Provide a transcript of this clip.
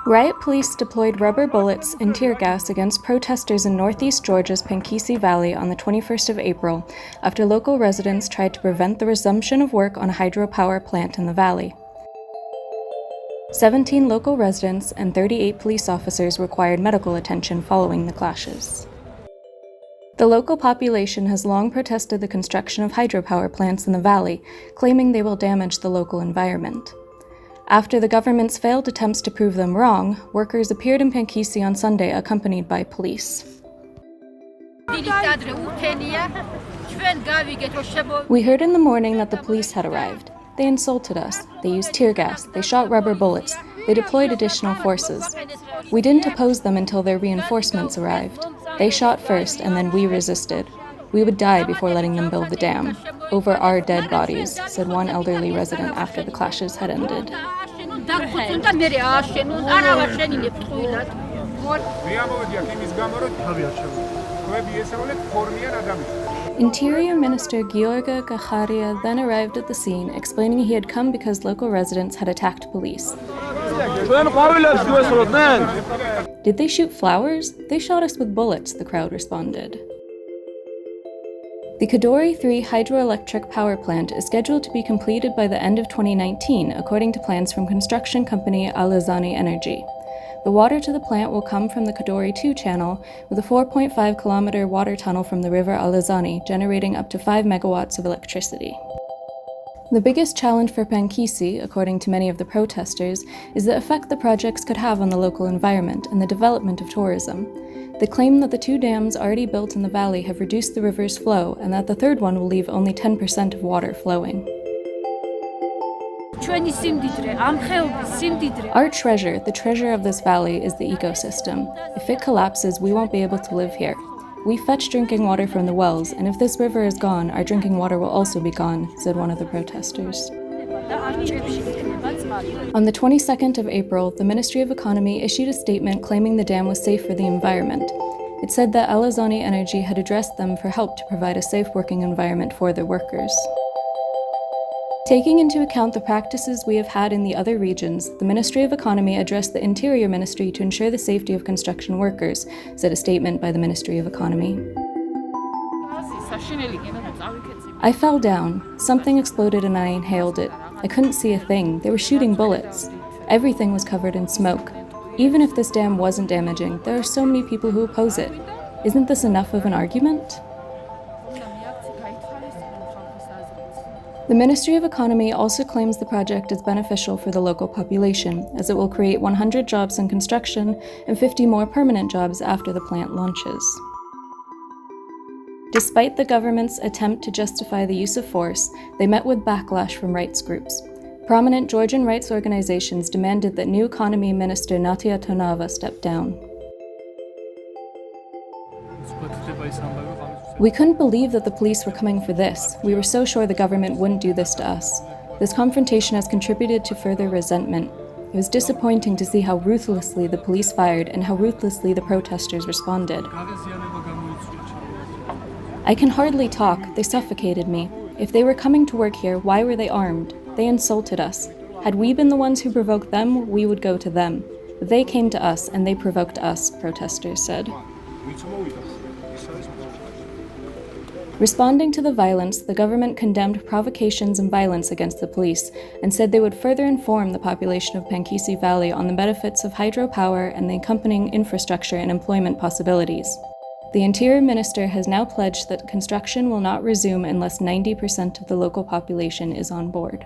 Riot police deployed rubber bullets and tear gas against protesters in northeast Georgia's Pankisi Valley on the 21st of April after local residents tried to prevent the resumption of work on a hydropower plant in the valley. 17 local residents and 38 police officers required medical attention following the clashes. The local population has long protested the construction of hydropower plants in the valley, claiming they will damage the local environment. After the government's failed attempts to prove them wrong, workers appeared in Pankisi on Sunday accompanied by police. We heard in the morning that the police had arrived. They insulted us, they used tear gas, they shot rubber bullets, they deployed additional forces. We didn't oppose them until their reinforcements arrived. They shot first and then we resisted. We would die before letting them build the dam. Over our dead bodies, said one elderly resident after the clashes had ended. Interior Minister Giorga Gacharia then arrived at the scene, explaining he had come because local residents had attacked police. Did they shoot flowers? They shot us with bullets, the crowd responded. The Kadori 3 hydroelectric power plant is scheduled to be completed by the end of 2019, according to plans from construction company Alazani Energy. The water to the plant will come from the Kadori 2 channel, with a 4.5-kilometer water tunnel from the river Alazani, generating up to 5 megawatts of electricity. The biggest challenge for Pankisi, according to many of the protesters, is the effect the projects could have on the local environment and the development of tourism. They claim that the 2 dams already built in the valley have reduced the river's flow and that the third one will leave only 10% of water flowing. Our treasure, the treasure of this valley, is the ecosystem. If it collapses, we won't be able to live here. We fetch drinking water from the wells, and if this river is gone, our drinking water will also be gone, said one of the protesters. On the 22nd of April, the Ministry of Economy issued a statement claiming the dam was safe for the environment. It said that Alazani Energy had addressed them for help to provide a safe working environment for their workers. Taking into account the practices we have had in the other regions, the Ministry of Economy addressed the Interior Ministry to ensure the safety of construction workers, said a statement by the Ministry of Economy. I fell down. Something exploded and I inhaled it. I couldn't see a thing. They were shooting bullets. Everything was covered in smoke. Even if this dam wasn't damaging, there are so many people who oppose it. Isn't this enough of an argument? The Ministry of Economy also claims the project is beneficial for the local population, as it will create 100 jobs in construction and 50 more permanent jobs after the plant launches. Despite the government's attempt to justify the use of force, they met with backlash from rights groups. Prominent Georgian rights organizations demanded that new Economy Minister Natia Tonava step down. We couldn't believe that the police were coming for this. We were so sure the government wouldn't do this to us. This confrontation has contributed to further resentment. It was disappointing to see how ruthlessly the police fired and how ruthlessly the protesters responded. I can hardly talk. They suffocated me. If they were coming to work here, why were they armed? They insulted us. Had we been the ones who provoked them, we would go to them. But they came to us and they provoked us, protesters said. Responding to the violence, the government condemned provocations and violence against the police and said they would further inform the population of Pankisi Valley on the benefits of hydropower and the accompanying infrastructure and employment possibilities. The Interior Minister has now pledged that construction will not resume unless 90% of the local population is on board.